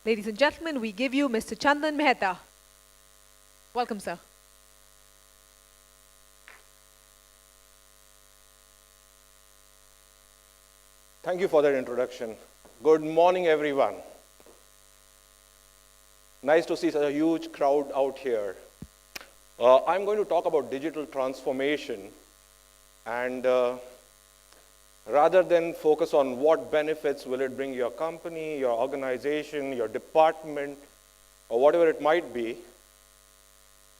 Ladies and gentlemen, we give you Mr. Chandan Mehta. Welcome, sir. Thank you for that introduction. Good morning, everyone. Nice to see such a huge crowd out here. I'm going to talk about digital transformation, and rather than focus on what benefits will it bring your company, your organization, your department, or whatever it might be,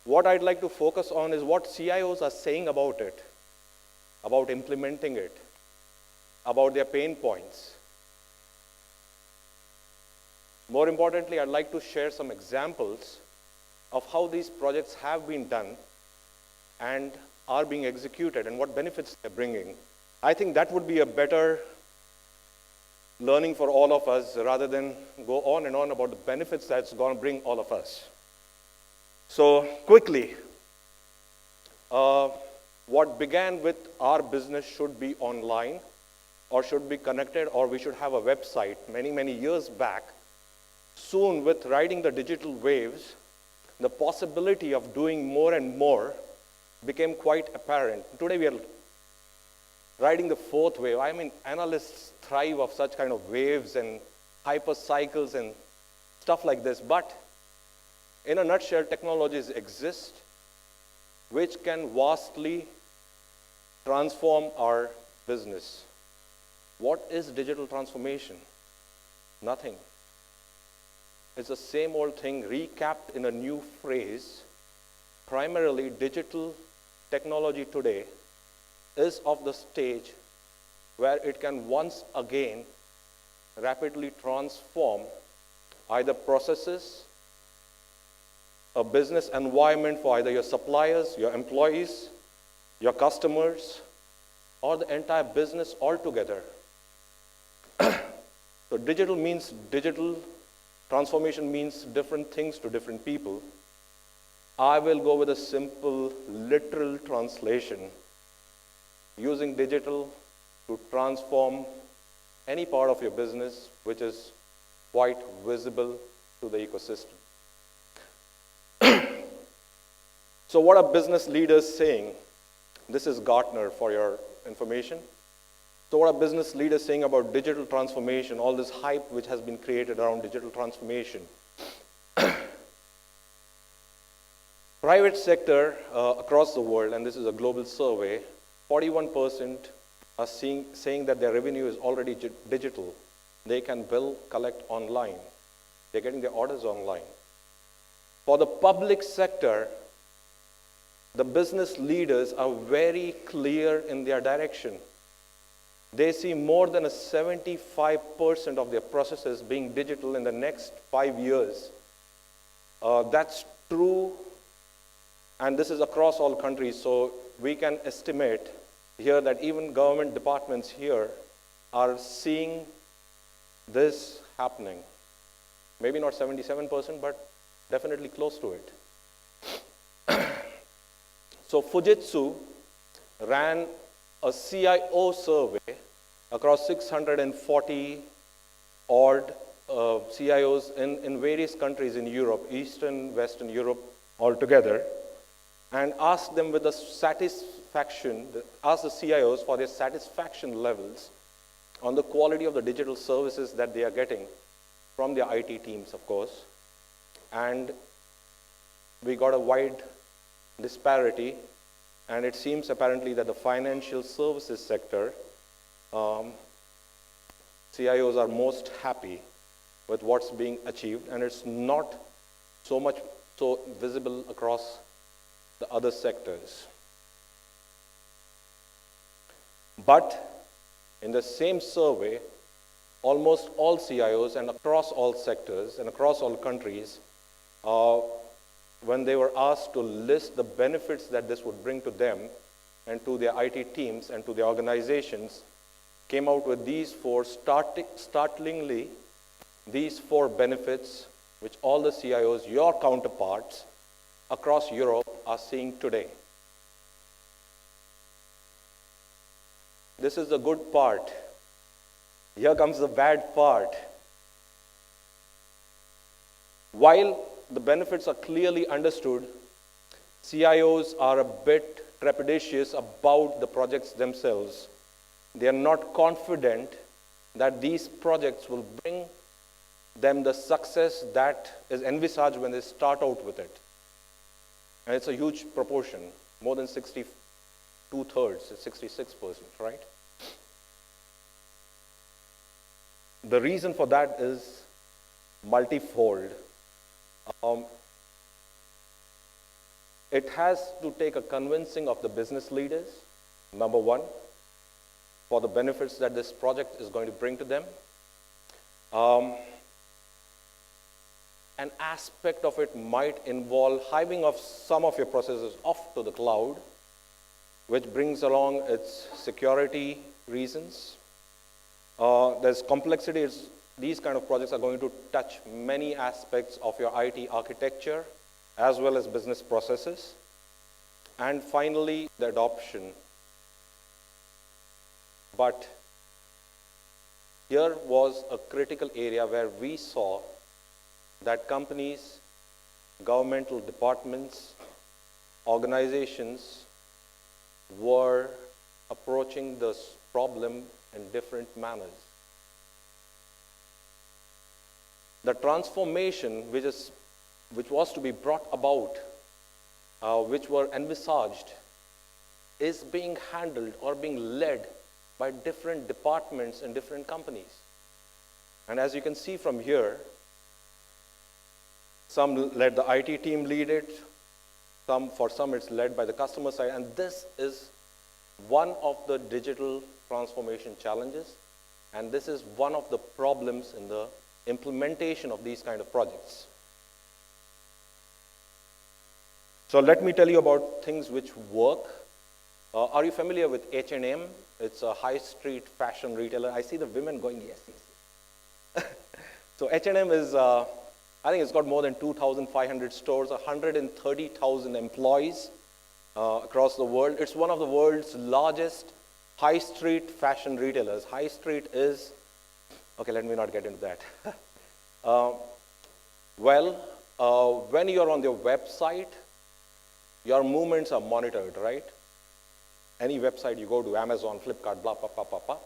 what I'd like to focus on is what CIOs are saying about it, about implementing it, about their pain points. More importantly, I'd like to share some examples of how these projects have been done and are being executed and what benefits they're bringing. I think that would be a better learning for all of us rather than go on and on about the benefits that's going to bring all of us. So quickly, what began with our business should be online or should be connected, or we should have a website many, many years back. Soon, with riding the digital waves, the possibility of doing more and more became quite apparent. Today, we are riding the fourth wave. I mean, analysts thrive of such kind of waves and hypercycles and stuff like this. But in a nutshell, technologies exist which can vastly transform our business. What is digital transformation? Nothing. It's the same old thing recapped in a new phrase. Primarily, digital technology today is of the stage where it can once again rapidly transform either processes, a business environment for either your suppliers, your employees, your customers, or the entire business altogether. So digital transformation means different things to different people. I will go with a simple, literal translation. Using digital to transform any part of your business which is quite visible to the ecosystem. So what are business leaders saying? This is Gartner for your information. So what are business leaders saying about digital transformation, all this hype which has been created around digital transformation? Private sector across the world, and this is a global survey, 41% are saying that their revenue is already digital. They can bill, collect online. They're getting their orders online. For the public sector, the business leaders are very clear in their direction. They see more than 75% of their processes being digital in the next 5 years. That's true, and this is across all countries, so we can estimate here that even government departments here are seeing this happening. Maybe not 77%, but definitely close to it. So Fujitsu ran a CIO survey across 640 odd CIOs in various countries in Europe, Eastern, Western Europe altogether, and asked them with the asked the CIOs for their satisfaction levels on the quality of the digital services that they are getting from their IT teams, of course. And we got a wide disparity, and it seems apparently that the financial services sector, CIOs are most happy with what's being achieved, and it's not so much so visible across the other sectors. But in the same survey, almost all CIOs and across all sectors and across all countries, when they were asked to list the benefits that this would bring to them and to their IT teams and to their organizations, came out with these startlingly, these four benefits which all the CIOs, your counterparts across Europe, are seeing today. This is the good part. Here comes the bad part. While the benefits are clearly understood, CIOs are a bit trepidatious about the projects themselves. They are not confident that these projects will bring them the success that is envisaged when they start out with it. And it's a huge proportion, more than 2/3, it's 66%, right? The reason for that is multifold. It has to take a convincing of the business leaders, number one, for the benefits that this project is going to bring to them. An aspect of it might involve hiving off some of your processes off to the cloud, which brings along its security reasons. There's complexity. These kind of projects are going to touch many aspects of your IT architecture as well as business processes. And finally, the adoption. But here was a critical area where we saw that companies, governmental departments, organizations were approaching this problem in different manners. The transformation which was to be brought about, which were envisaged, is being handled or being led by different departments in different companies. And as you can see from here, some let the IT team lead it, for some it's led by the customer side, and this is one of the digital transformation challenges, and this is one of the problems in the implementation of these kind of projects. So let me tell you about things which work. Are you familiar with H&M? It's a high street fashion retailer. I see the women going, yes, yes. So H&M is, I think it's got more than 2,500 stores, 130,000 employees across the world. It's one of the world's largest high street fashion retailers. High street is, okay, let me not get into that. When you're on their website, your movements are monitored, right? Any website you go to, Amazon, Flipkart, blah, blah, blah, blah, blah.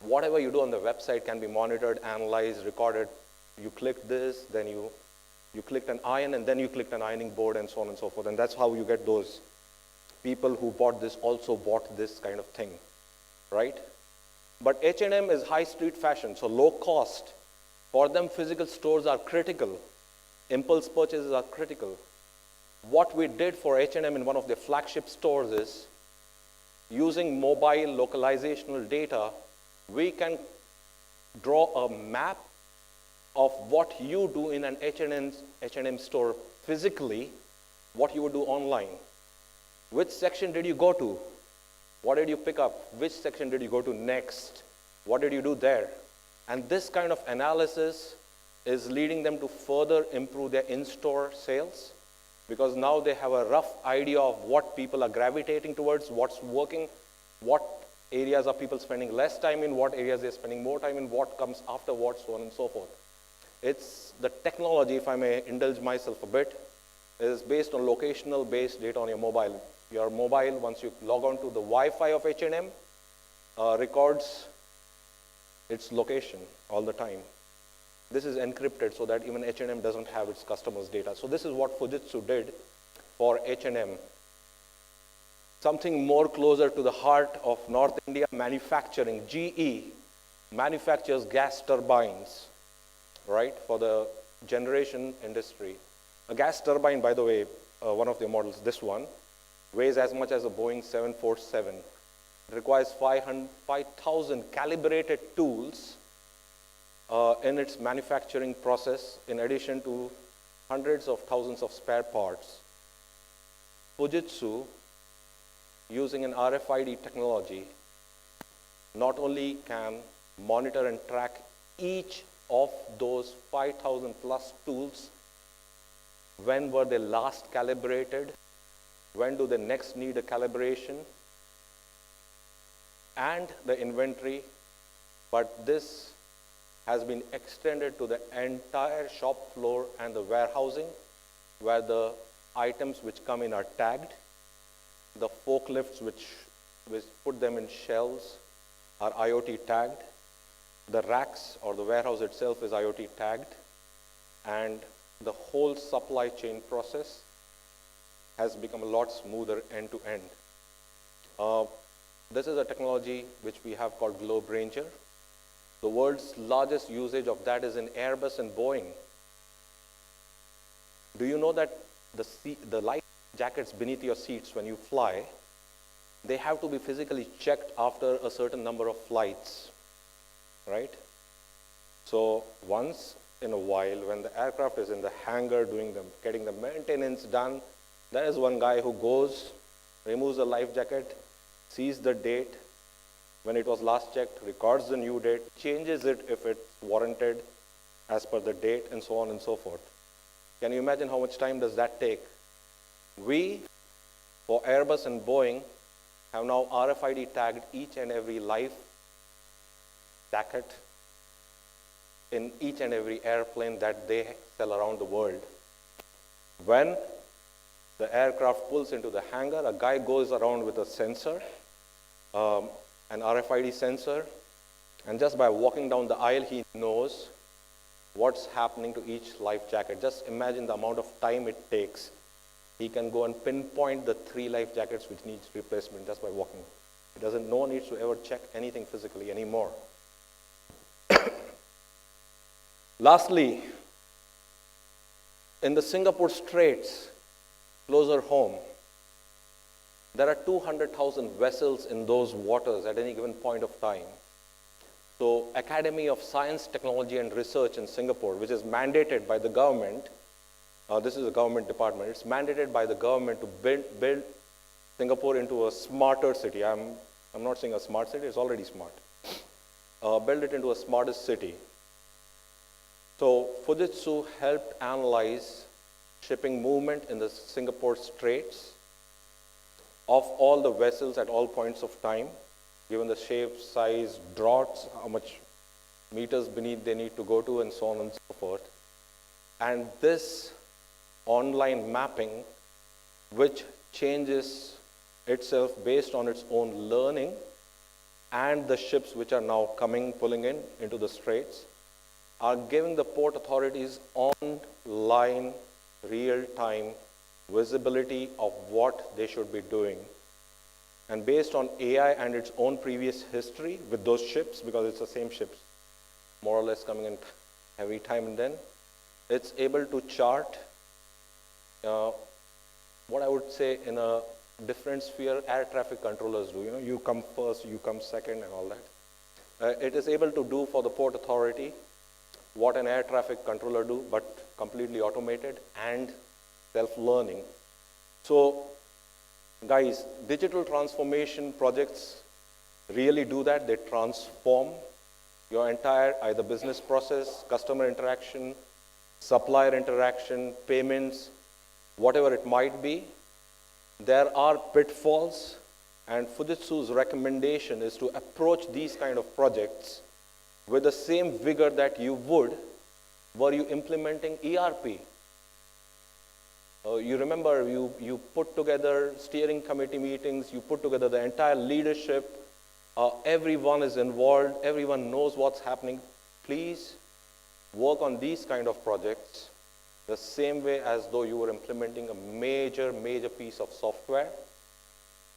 Whatever you do on the website can be monitored, analyzed, recorded. You clicked this, then you clicked an iron, and then you clicked an ironing board, and so on and so forth. And that's how you get those people who bought this also bought this kind of thing, right? But H&M is high street fashion, so low cost. For them, physical stores are critical. Impulse purchases are critical. What we did for H&M in one of their flagship stores is, using mobile localizational data, we can draw a map of what you do in an H&M store physically, what you would do online. Which section did you go to? What did you pick up? Which section did you go to next? What did you do there? And this kind of analysis is leading them to further improve their in-store sales, because now they have a rough idea of what people are gravitating towards, what's working, what areas are people spending less time in, what areas they're spending more time in, what comes after what, so on and so forth. It's the technology, if I may indulge myself a bit, is based on locational based data on your mobile. Your mobile, once you log on to the Wi-Fi of H&M, records its location all the time. This is encrypted so that even H&M doesn't have its customers' data. So this is what Fujitsu did for H&M. Something more closer to the heart of North India manufacturing. GE manufactures gas turbines, right, for the generation industry. A gas turbine, by the way, one of the models, this one, weighs as much as a Boeing 747. It requires 5,000 calibrated tools in its manufacturing process, in addition to hundreds of thousands of spare parts. Fujitsu, using an RFID technology, not only can monitor and track each of those 5,000 plus tools, when were they last calibrated, when do they next need a calibration, and the inventory, but this has been extended to the entire shop floor and the warehousing, where the items which come in are tagged. The forklifts which put them in shelves are IoT tagged. The racks or the warehouse itself is IoT tagged. And the whole supply chain process has become a lot smoother end to end. This is a technology which we have called Globe Ranger. The world's largest usage of that is in Airbus and Boeing. Do you know that the life jackets beneath your seats when you fly, they have to be physically checked after a certain number of flights, right? So once in a while, when the aircraft is in the hangar getting the maintenance done, there is one guy who goes, removes the life jacket, sees the date, when it was last checked, records the new date, changes it if it's warranted as per the date, and so on and so forth. Can you imagine how much time does that take? We, for Airbus and Boeing, have now RFID tagged each and every life jacket in each and every airplane that they sell around the world. When the aircraft pulls into the hangar, a guy goes around with a sensor, an RFID sensor, and just by walking down the aisle, he knows what's happening to each life jacket. Just imagine the amount of time it takes. He can go and pinpoint the 3 life jackets which needs replacement just by walking. No one needs to ever check anything physically anymore. Lastly, in the Singapore Straits, closer home, there are 200,000 vessels in those waters at any given point of time. So, Academy of Science, Technology and Research in Singapore, which is mandated by the government, this is a government department, it's mandated by the government to build Singapore into a smarter city. I'm not saying a smart city, it's already smart. Build it into a smartest city. So, Fujitsu helped analyze shipping movement in the Singapore Straits of all the vessels at all points of time, given the shape, size, draughts, how much meters beneath they need to go to, and so on and so forth. And this online mapping, which changes itself based on its own learning, and the ships which are now pulling into the straits, are giving the port authorities online, real-time visibility of what they should be doing. And based on AI and its own previous history with those ships, because it's the same ships, more or less coming in every time and then, it's able to chart what I would say in a different sphere air traffic controllers do. You come first, you come second, and all that. It is able to do for the port authority what an air traffic controller do, but completely automated and self-learning. So, guys, digital transformation projects really do that. They transform your entire either business process, customer interaction, supplier interaction, payments, whatever it might be. There are pitfalls, and Fujitsu's recommendation is to approach these kind of projects with the same vigor that you would were you implementing ERP. You remember you put together steering committee meetings, you put together the entire leadership, everyone is involved, everyone knows what's happening. Please work on these kind of projects the same way as though you were implementing a major piece of software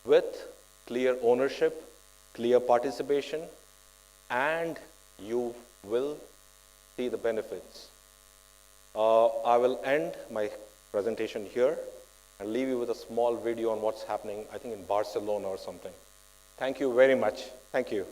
with clear ownership, clear participation, and you will see the benefits. I will end my presentation here and leave you with a small video on what's happening, I think in Barcelona or something. Thank you very much. Thank you.